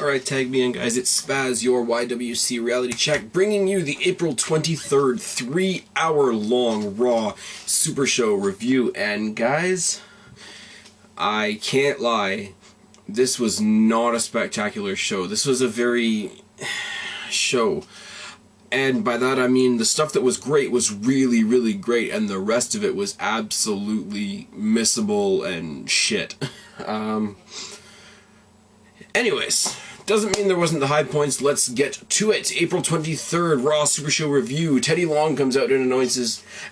Alright, tag me in, guys. It's Spaz, your YWC reality check, bringing you the April 23rd 3-hour-long Raw Super Show review. And guys, I can't lie, this was not a spectacular show. This was a very show. And by that I mean the stuff that was great was really, really great, and the rest of it was absolutely missable and shit. Anyways, doesn't mean there wasn't the high points. Let's get to it. April 23rd, Raw Super Show review. Teddy Long comes out and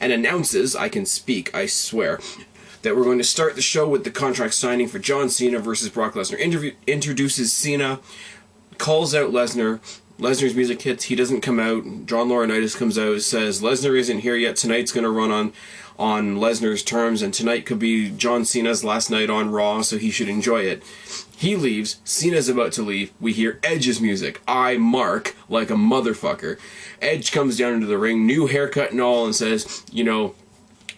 announces, I can speak, I swear, that we're going to start the show with the contract signing for John Cena versus Brock Lesnar. Introduces Cena, calls out Lesnar. Lesnar's music hits, he doesn't come out. John Laurinaitis comes out, says Lesnar isn't here yet, tonight's going to run on Lesnar's terms, and tonight could be John Cena's last night on Raw, so he should enjoy it. He leaves, Cena's about to leave, we hear Edge's music, I mark like a motherfucker. Edge comes down into the ring, new haircut and all, and says, you know,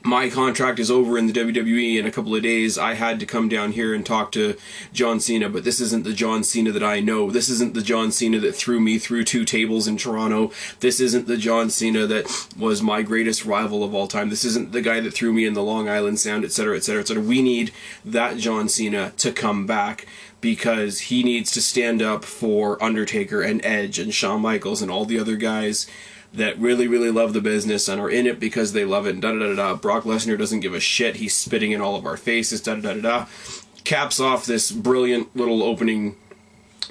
my contract is over in the WWE in a couple of days. I had to come down here and talk to John Cena, but this isn't the John Cena that I know. This isn't the John Cena that threw me through 2 tables in Toronto. This isn't the John Cena that was my greatest rival of all time. This isn't the guy that threw me in the Long Island Sound, etc., etc., etc. We need that John Cena to come back, because he needs to stand up for Undertaker and Edge and Shawn Michaels and all the other guys that really, really love the business and are in it because they love it, and da-da-da-da-da. Brock Lesnar doesn't give a shit. He's spitting in all of our faces, da-da-da-da-da. Caps off this brilliant little opening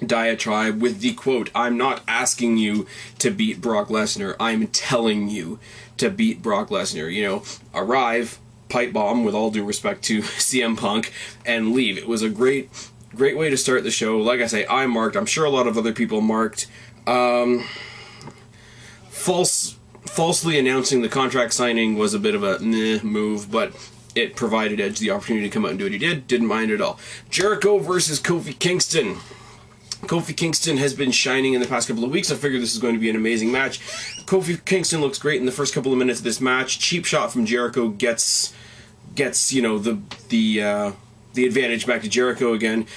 diatribe with the quote, I'm not asking you to beat Brock Lesnar, I'm telling you to beat Brock Lesnar. You know, arrive, pipe bomb, with all due respect to CM Punk, and leave. It was a great way to start the show. Like I say, I marked. I'm sure a lot of other people marked. Falsely announcing the contract signing was a bit of a move, but it provided Edge the opportunity to come out and do what he did. Didn't mind it at all. Jericho versus Kofi Kingston. Kofi Kingston has been shining in the past couple of weeks. I figured this is going to be an amazing match. Kofi Kingston looks great in the first couple of minutes of this match. Cheap shot from Jericho gets you know, the advantage back to Jericho again.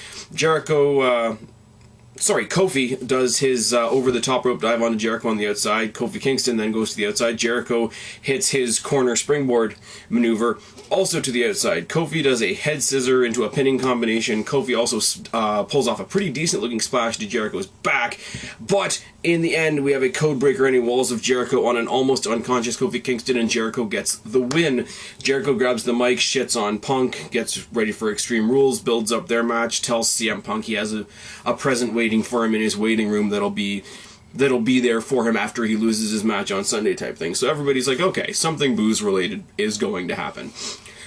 Kofi does his over-the-top rope dive onto Jericho on the outside. Kofi Kingston then goes to the outside. Jericho hits his corner springboard maneuver, also to the outside. Kofi does a head scissor into a pinning combination. Kofi also pulls off a pretty decent-looking splash to Jericho's back. But in the end, we have a codebreaker ending walls of Jericho on an almost unconscious Kofi Kingston, and Jericho gets the win. Jericho grabs the mic, shits on Punk, gets ready for Extreme Rules, builds up their match, tells CM Punk he has a present waiting for him in his waiting room that'll be there for him after he loses his match on Sunday type thing. So everybody's like, okay, something booze related is going to happen.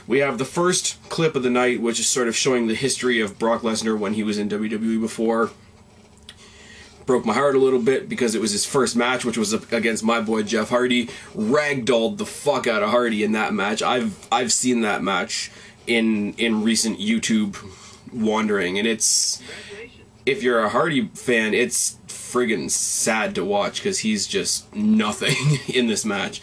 We have the first clip of the night, which is sort of showing the history of Brock Lesnar when he was in WWE before. Broke my heart a little bit because it was his first match, which was against my boy Jeff Hardy. Ragdolled the fuck out of Hardy in that match. I've seen that match in recent YouTube wandering, and it's, if you're a Hardy fan, it's friggin' sad to watch because he's just nothing in this match.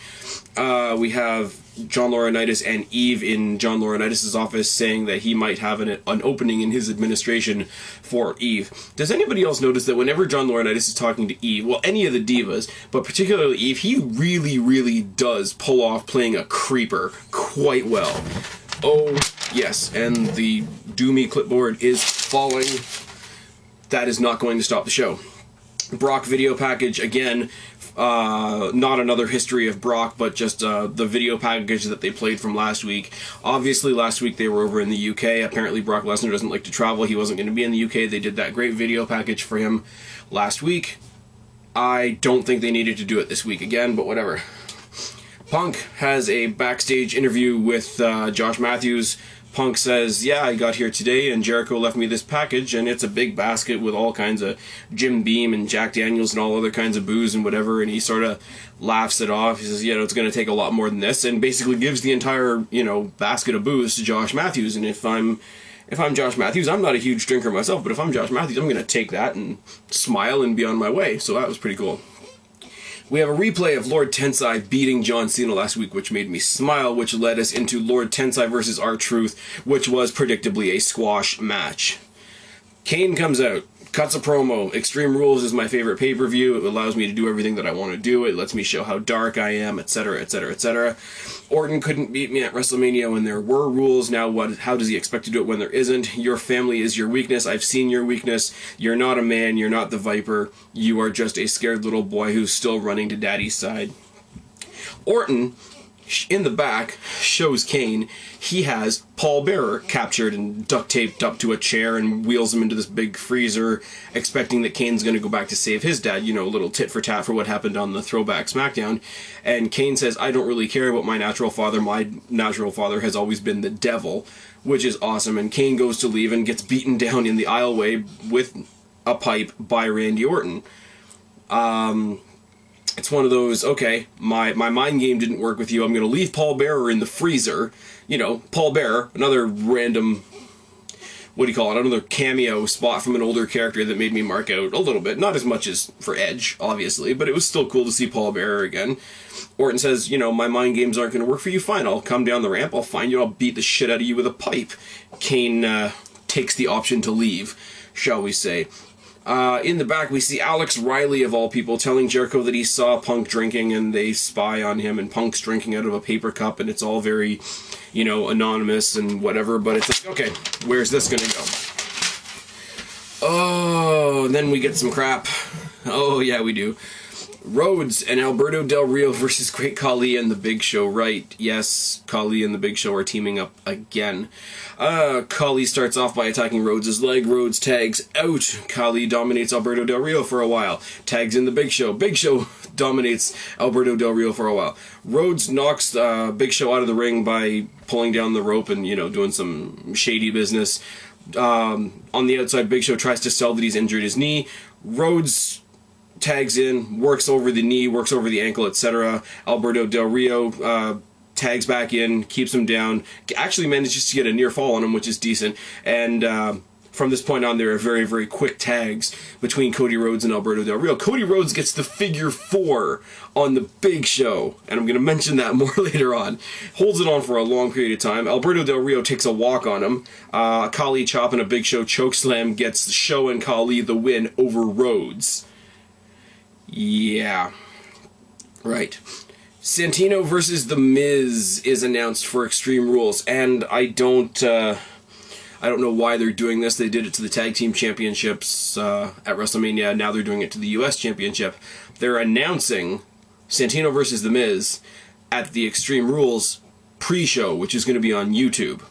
We have John Laurinaitis and Eve in John Laurinaitis' office saying that he might have an opening in his administration for Eve. Does anybody else notice that whenever John Laurinaitis is talking to Eve, well, any of the divas, but particularly Eve, he really, really does pull off playing a creeper quite well. Oh, yes, and the doomy clipboard is falling. That is not going to stop the show. Brock video package, again, not another history of Brock, but just the video package that they played from last week. Obviously, last week they were over in the UK. Apparently, Brock Lesnar doesn't like to travel. He wasn't going to be in the UK. They did that great video package for him last week. I don't think they needed to do it this week again, but whatever. Punk has a backstage interview with Josh Matthews. Punk says, yeah, I got here today and Jericho left me this package, and it's a big basket with all kinds of Jim Beam and Jack Daniels and all other kinds of booze and whatever, and he sort of laughs it off. He says, you know, it's going to take a lot more than this, and basically gives the entire, you know, basket of booze to Josh Matthews. And if I'm Josh Matthews, I'm not a huge drinker myself, but if I'm Josh Matthews, I'm going to take that and smile and be on my way. So that was pretty cool. We have a replay of Lord Tensai beating John Cena last week, which made me smile, which led us into Lord Tensai versus R-Truth, which was predictably a squash match. Kane comes out. Cuts a promo. Extreme Rules is my favorite pay-per-view. It allows me to do everything that I want to do. It lets me show how dark I am, etc., etc., etc. Orton couldn't beat me at WrestleMania when there were rules. Now what? How does he expect to do it when there isn't? Your family is your weakness. I've seen your weakness. You're not a man. You're not the Viper. You are just a scared little boy who's still running to Daddy's side. Orton, in the back, shows Kane he has Paul Bearer captured and duct taped up to a chair and wheels him into this big freezer, expecting that Kane's going to go back to save his dad, you know, a little tit for tat for what happened on the throwback SmackDown. And Kane says, I don't really care about my natural father. My natural father has always been the devil, which is awesome. And Kane goes to leave and gets beaten down in the aisleway with a pipe by Randy Orton. It's one of those, okay, my mind game didn't work with you. I'm going to leave Paul Bearer in the freezer. You know, Paul Bearer, another random, what do you call it, another cameo spot from an older character that made me mark out a little bit. Not as much as for Edge, obviously, but it was still cool to see Paul Bearer again. Orton says, you know, my mind games aren't going to work for you. Fine, I'll come down the ramp, I'll find you, I'll beat the shit out of you with a pipe. Kane takes the option to leave, shall we say. In the back, we see Alex Riley, of all people, telling Jericho that he saw Punk drinking and they spy on him, and Punk's drinking out of a paper cup, and it's all very, you know, anonymous and whatever, but it's like, okay, where's this gonna go? Oh, and then we get some crap. Oh, yeah, we do. Rhodes and Alberto Del Rio versus Great Khali and The Big Show. Right, yes, Khali and The Big Show are teaming up again. Khali starts off by attacking Rhodes' leg. Rhodes tags out. Khali dominates Alberto Del Rio for a while. Tags in The Big Show. Big Show dominates Alberto Del Rio for a while. Rhodes knocks Big Show out of the ring by pulling down the rope and, you know, doing some shady business. On the outside, Big Show tries to sell that he's injured his knee. Rhodes tags in, works over the knee, works over the ankle, etc. Alberto Del Rio tags back in, keeps him down, actually manages to get a near fall on him, which is decent, and from this point on there are very, very quick tags between Cody Rhodes and Alberto Del Rio. Cody Rhodes gets the figure 4 on The Big Show, and I'm going to mention that more later on. Holds it on for a long period of time. Alberto Del Rio takes a walk on him. Khali chop and a Big Show chokeslam gets Show and Khali the win over Rhodes. Yeah. Right. Santino versus The Miz is announced for Extreme Rules, and I don't know why they're doing this. They did it to the Tag Team Championships at WrestleMania. Now they're doing it to the US Championship. They're announcing Santino versus The Miz at the Extreme Rules pre-show, which is going to be on YouTube.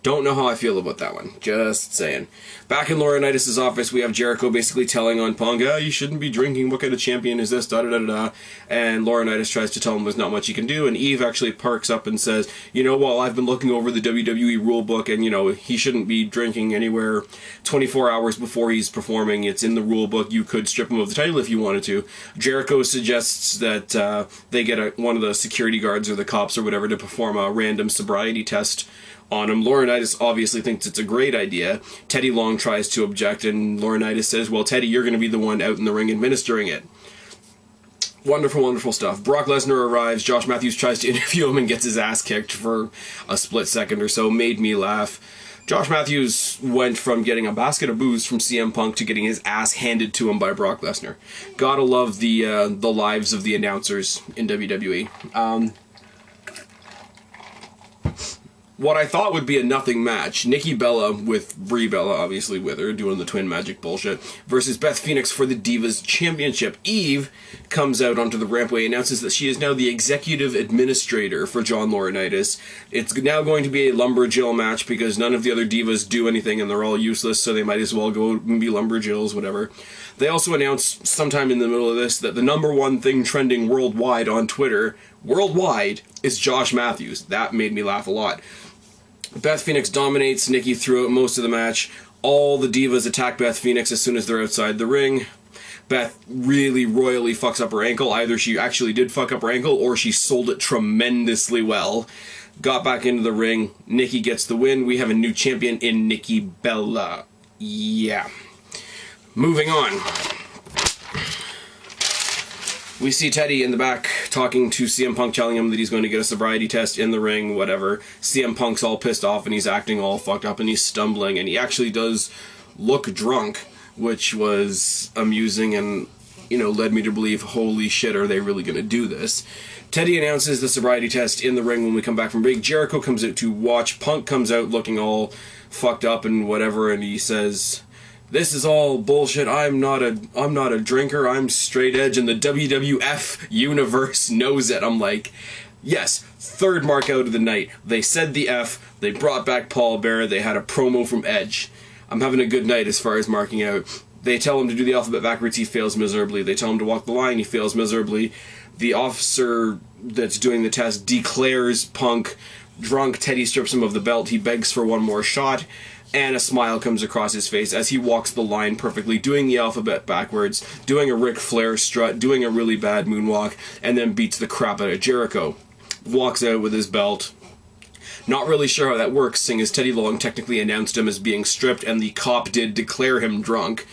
Don't know how I feel about that one. Just saying. Back in Laurinaitis' office, we have Jericho basically telling on Punk, you shouldn't be drinking, what kind of champion is this, da-da-da-da-da. And Laurinaitis tries to tell him there's not much he can do, and Eve actually parks up and says, you know, well, I've been looking over the WWE rulebook, and, you know, he shouldn't be drinking anywhere 24 hours before he's performing. It's in the rulebook. You could strip him of the title if you wanted to. Jericho suggests that they get one of the security guards or the cops or whatever to perform a random sobriety test on him. Laurinaitis obviously thinks it's a great idea. Teddy Long tries to object, and Laurinaitis says, well, Teddy, you're going to be the one out in the ring administering it. Wonderful, wonderful stuff. Brock Lesnar arrives. Josh Matthews tries to interview him and gets his ass kicked for a split second or so. Made me laugh. Josh Matthews went from getting a basket of booze from CM Punk to getting his ass handed to him by Brock Lesnar. Gotta love the lives of the announcers in WWE. What I thought would be a nothing match, Nikki Bella with Brie Bella, obviously with her, doing the twin magic bullshit, versus Beth Phoenix for the Divas Championship. Eve comes out onto the rampway, announces that she is now the executive administrator for John Laurinaitis. It's now going to be a Lumberjill match because none of the other divas do anything and they're all useless, so they might as well go and be Lumberjills, whatever. They also announced sometime in the middle of this that the #1 thing trending worldwide on Twitter, worldwide, is Josh Matthews. That made me laugh a lot. Beth Phoenix dominates Nikki throughout most of the match. All the divas attack Beth Phoenix as soon as they're outside the ring. Beth really royally fucks up her ankle. Either she actually did fuck up her ankle or she sold it tremendously well. Got back into the ring. Nikki gets the win. We have a new champion in Nikki Bella. Yeah. Moving on. We see Teddy in the back talking to CM Punk, telling him that he's going to get a sobriety test in the ring, whatever. CM Punk's all pissed off and he's acting all fucked up and he's stumbling, and he actually does look drunk, which was amusing and, led me to believe, holy shit, are they really going to do this? Teddy announces the sobriety test in the ring when we come back from break. Jericho comes out to watch. Punk comes out looking all fucked up and whatever, and he says, "This is all bullshit. I'm not a drinker. I'm straight edge, and the WWF universe knows it." I'm like, yes, third mark out of the night. They said the F. They brought back Paul Bearer. They had a promo from Edge. I'm having a good night as far as marking out. They tell him to do the alphabet backwards. He fails miserably. They tell him to walk the line. He fails miserably. The officer that's doing the test declares Punk drunk. Teddy strips him of the belt. He begs for one more shot, and a smile comes across his face as he walks the line perfectly, doing the alphabet backwards, doing a Ric Flair strut, doing a really bad moonwalk, and then beats the crap out of Jericho. Walks out with his belt. Not really sure how that works, seeing as Teddy Long technically announced him as being stripped, and the cop did declare him drunk.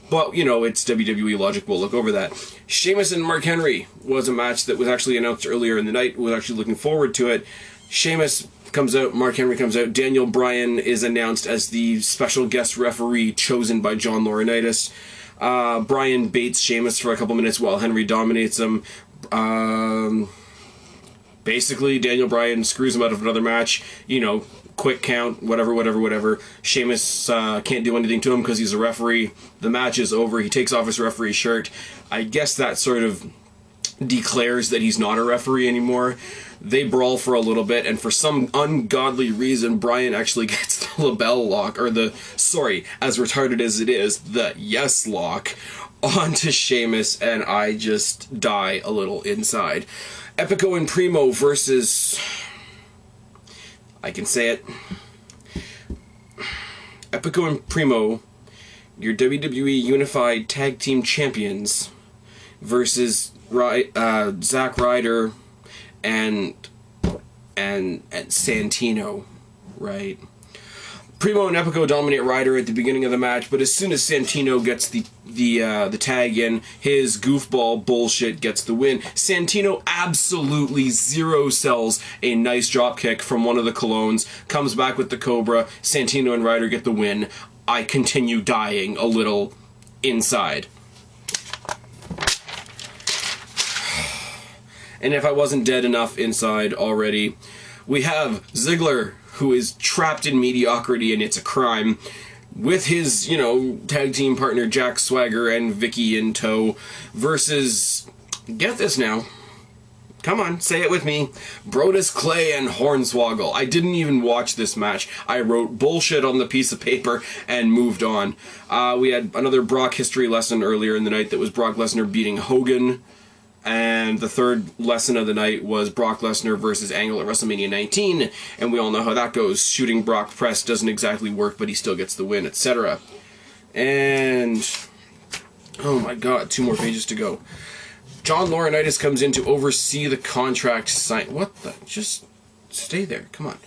But, it's WWE logic, we'll look over that. Sheamus and Mark Henry was a match that was actually announced earlier in the night. We're actually looking forward to it. Sheamus comes out, Mark Henry comes out. Daniel Bryan is announced as the special guest referee chosen by John Laurinaitis. Bryan baits Sheamus for a couple minutes while Henry dominates him. Basically, Daniel Bryan screws him out of another match. Quick count, whatever. Sheamus can't do anything to him because he's a referee. The match is over. He takes off his referee shirt. I guess that sort of declares that he's not a referee anymore. They brawl for a little bit, and for some ungodly reason, Bryan actually gets the label lock, as retarded as it is, the yes lock, onto Sheamus, and I just die a little inside. Epico and Primo versus... I can say it. Epico and Primo, your WWE Unified Tag Team Champions, versus Zack, Ryder, and Santino, right? Primo and Epico dominate Ryder at the beginning of the match, but as soon as Santino gets the tag in, his goofball bullshit gets the win. Santino absolutely zero sells a nice dropkick from one of the colognes, comes back with the Cobra. Santino and Ryder get the win. I continue dying a little inside. And if I wasn't dead enough inside already, we have Ziggler, who is trapped in mediocrity, and it's a crime, with his, tag team partner Jack Swagger and Vicky in tow, versus, get this now, come on, say it with me, Brodus Clay and Hornswoggle. I didn't even watch this match. I wrote bullshit on the piece of paper and moved on. We had another Brock history lesson earlier in the night that was Brock Lesnar beating Hogan. And the third lesson of the night was Brock Lesnar versus Angle at WrestleMania 19, and we all know how that goes. Shooting Brock press doesn't exactly work, but he still gets the win, etc. And, oh my god, 2 more pages to go. John Laurinaitis comes in to oversee the contract sign. What the? Just stay there, come on.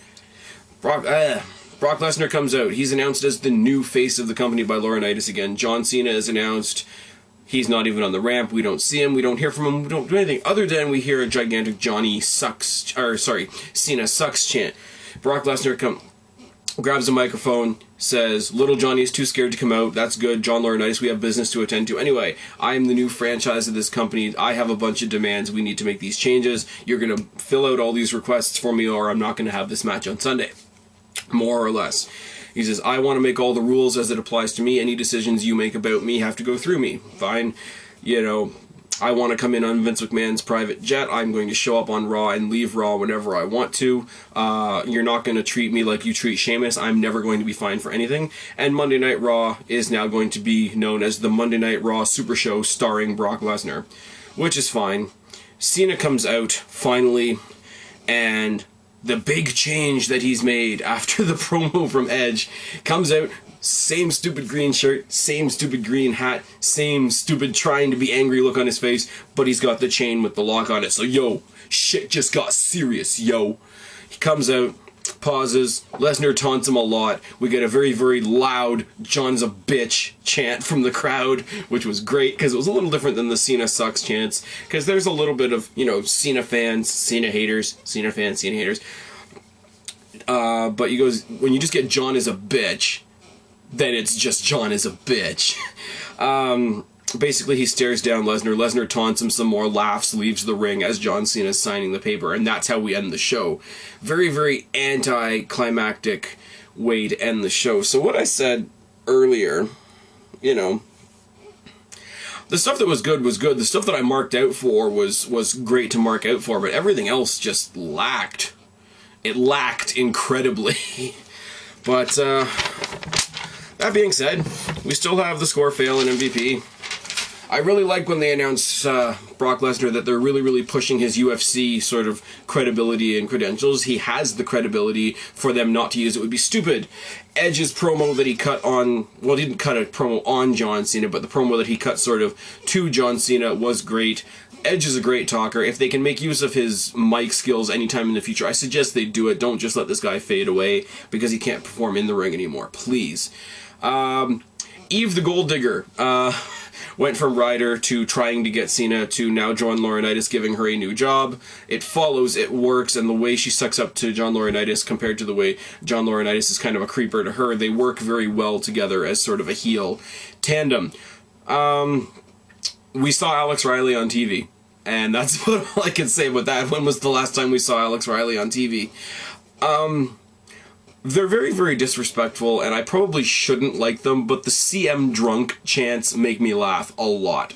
Brock Lesnar comes out. He's announced as the new face of the company by Laurinaitis again. John Cena is announced. He's not even on the ramp. We don't see him. We don't hear from him. We don't do anything other than we hear a gigantic Cena sucks chant. Brock Lesnar grabs a microphone, says, "Little Johnny is too scared to come out. That's good. John Laurinaitis, we have business to attend to. Anyway, I am the new franchise of this company. I have a bunch of demands. We need to make these changes. You're going to fill out all these requests for me, or I'm not going to have this match on Sunday." More or less. He says, "I want to make all the rules as it applies to me. Any decisions you make about me have to go through me." Fine. I want to come in on Vince McMahon's private jet. I'm going to show up on Raw and leave Raw whenever I want to. You're not going to treat me like you treat Sheamus. I'm never going to be fined for anything. And Monday Night Raw is now going to be known as the Monday Night Raw Super Show starring Brock Lesnar, which is fine. Cena comes out, finally, and the big change that he's made after the promo from Edge comes out. Same stupid green shirt, same stupid green hat, same stupid trying to be angry look on his face, but he's got the chain with the lock on it. So, shit just got serious, yo. He comes out, pauses, Lesnar taunts him a lot. We get a very, very loud "John's a bitch" chant from the crowd, which was great, because it was a little different than the Cena sucks chants, because there's a little bit of, Cena fans, Cena haters, Cena fans, Cena haters. But he goes, when you just get "John is a bitch," then it's just John is a bitch. Basically, he stares down Lesnar. Lesnar taunts him some more, laughs, leaves the ring as John Cena is signing the paper, and that's how we end the show. Very, very anticlimactic way to end the show. So what I said earlier, you know, the stuff that was good was good. The stuff that I marked out for was great to mark out for, but everything else just lacked. It lacked incredibly. But, that being said, we still have the score fail in MVP. I really like when they announce Brock Lesnar that they're really, really pushing his UFC sort of credibility and credentials. He has the credibility. For them not to use it would be stupid. Edge's promo that he cut on, well, he didn't cut a promo on John Cena, but the promo that he cut sort of to John Cena was great. Edge is a great talker. If they can make use of his mic skills anytime in the future, I suggest they do it. Don't just let this guy fade away because he can't perform in the ring anymore. Please. Eve the Gold Digger went from Ryder to trying to get Cena to now John Laurinaitis, giving her a new job. It follows, it works, and the way she sucks up to John Laurinaitis compared to the way John Laurinaitis is kind of a creeper to her, they work very well together as sort of a heel tandem. We saw Alex Riley on TV, and that's what all I can say about that. When was the last time we saw Alex Riley on TV? They're very, very disrespectful, and I probably shouldn't like them, but the CM drunk chants make me laugh a lot.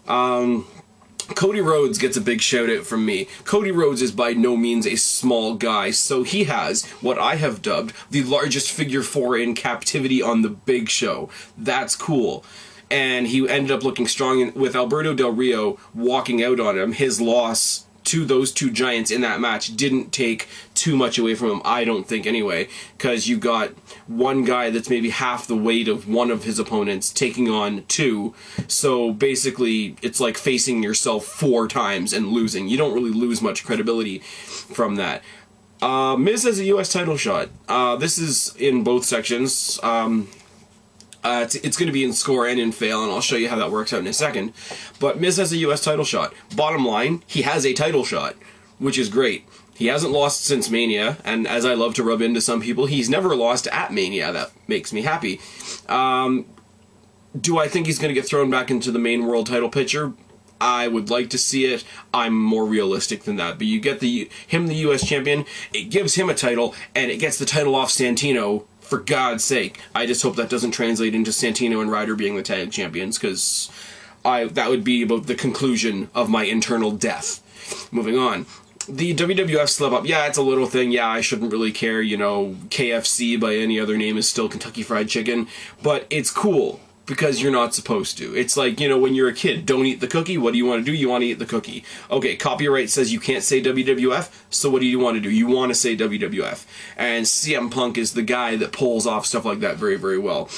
Cody Rhodes gets a big shout out from me. Cody Rhodes is by no means a small guy, so he has what I have dubbed the largest figure 4 in captivity on the Big Show. That's cool. And he ended up looking strong with Alberto Del Rio walking out on him. His loss to those two giants in that match didn't take too much away from him, I don't think anyway, because you got one guy that's maybe half the weight of one of his opponents taking on two, so basically it's like facing yourself 4 times and losing. You don't really lose much credibility from that. Miz has a US title shot. This is in both sections. It's going to be in score and in fail, and I'll show you how that works out in a second. But Miz has a US title shot. Bottom line, he has a title shot, which is great. He hasn't lost since Mania, and as I love to rub into some people, he's never lost at Mania. That makes me happy. Do I think he's going to get thrown back into the main world title picture? I would like to see it. I'm more realistic than that. But you get him the US champion, it gives him a title, and it gets the title off Santino. For God's sake, I just hope that doesn't translate into Santino and Ryder being the tag champions, because that would be about the conclusion of my internal death. Moving on. The WWF slip up, yeah, it's a little thing, yeah, I shouldn't really care, you know, KFC by any other name is still Kentucky Fried Chicken, but it's cool, because you're not supposed to. It's like, you know, when you're a kid, don't eat the cookie, what do you want to do? You want to eat the cookie. Okay, copyright says you can't say WWF, so what do you want to do? You want to say WWF. And CM Punk is the guy that pulls off stuff like that very, very well.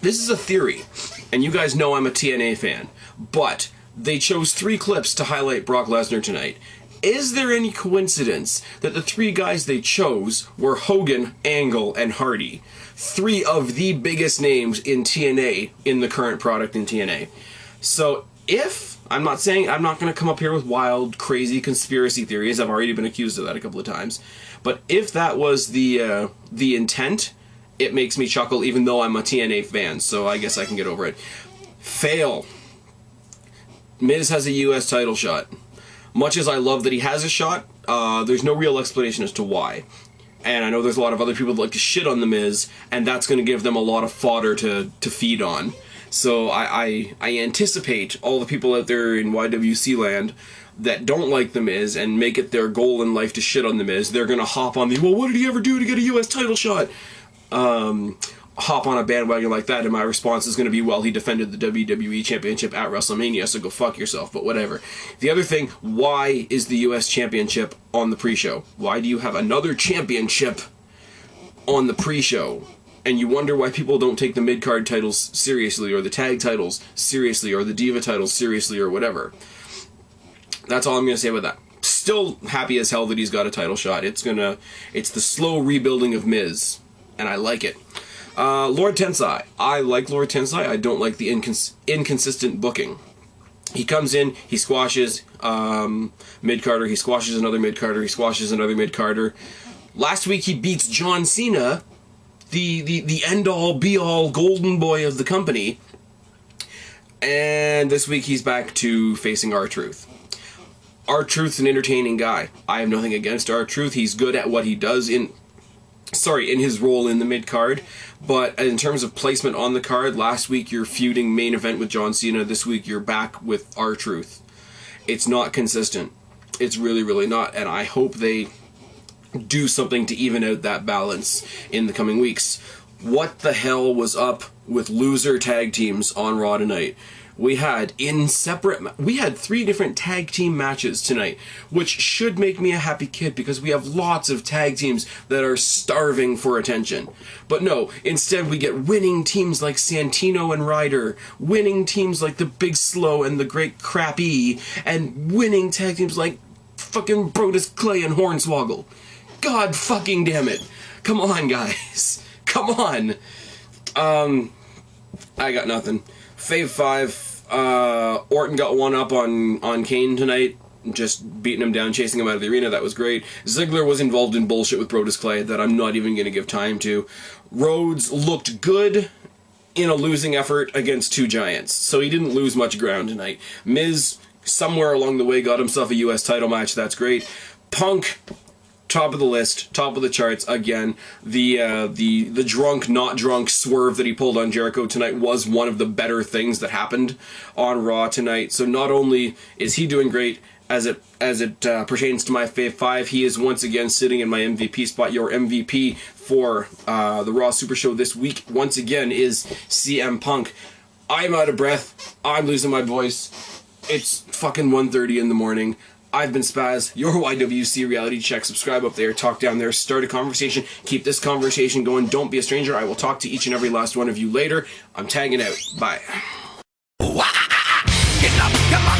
This is a theory, and you guys know I'm a TNA fan, but they chose 3 clips to highlight Brock Lesnar tonight. Is there any coincidence that the 3 guys they chose were Hogan, Angle, and Hardy? 3 of the biggest names in TNA, in the current product in TNA. So if, I'm not going to come up here with wild, crazy conspiracy theories, I've already been accused of that a couple of times, but if that was the intent, it makes me chuckle even though I'm a TNA fan, so I guess I can get over it. Fail. Miz has a US title shot. Much as I love that he has a shot, there's no real explanation as to why. And I know there's a lot of other people that like to shit on The Miz, and that's going to give them a lot of fodder to feed on. So I anticipate all the people out there in YWC land that don't like The Miz and make it their goal in life to shit on The Miz, they're going to hop on well, what did he ever do to get a US title shot? Hop on a bandwagon like that, and my response is going to be, well, he defended the WWE Championship at WrestleMania, so go fuck yourself, but whatever. The other thing, why is the US Championship on the pre-show? Why do you have another championship on the pre-show? And you wonder why people don't take the mid-card titles seriously, or the tag titles seriously, or the Diva titles seriously, or whatever. That's all I'm going to say about that. Still happy as hell that he's got a title shot. It's the slow rebuilding of Miz, and I like it. Lord Tensai. I like Lord Tensai. I don't like the inconsistent booking. He comes in, he squashes mid-carder, he squashes another mid-carder, he squashes another mid-carder. Last week he beats John Cena the end-all, be-all golden boy of the company. And this week he's back to facing R-Truth. R-Truth's an entertaining guy. I have nothing against R-Truth. He's good at what he does in his role in the mid-card. But in terms of placement on the card, last week you're feuding main event with John Cena. This week you're back with R-Truth. It's not consistent. It's really, really not. And I hope they do something to even out that balance in the coming weeks. What the hell was up with loser tag teams on Raw tonight? We had 3 different tag team matches tonight, which should make me a happy kid because we have lots of tag teams that are starving for attention. But no, instead we get winning teams like Santino and Ryder, winning teams like the Big Slow and the Great Crappy, and winning tag teams like fucking Brodus Clay and Hornswoggle. God fucking damn it. Come on, guys. Come on. I got nothing. Fave 5, Orton got one up on Kane tonight, just beating him down, chasing him out of the arena. That was great. Ziggler was involved in bullshit with Brodus Clay that I'm not even going to give time to. Rhodes looked good in a losing effort against 2 giants, so he didn't lose much ground tonight. Miz, somewhere along the way, got himself a US title match. That's great. Punk, top of the list, top of the charts again. The drunk, not drunk swerve that he pulled on Jericho tonight was one of the better things that happened on Raw tonight. So not only is he doing great as it pertains to my Fave 5, he is once again sitting in my MVP spot. Your MVP for the Raw Super Show this week, once again, is CM Punk. I'm out of breath. I'm losing my voice. It's fucking 1:30 in the morning. I've been Spaz, your YWC reality check. Subscribe up there, talk down there, start a conversation, keep this conversation going. Don't be a stranger. I will talk to each and every last one of you later. I'm tagging out. Bye. Get up, come on.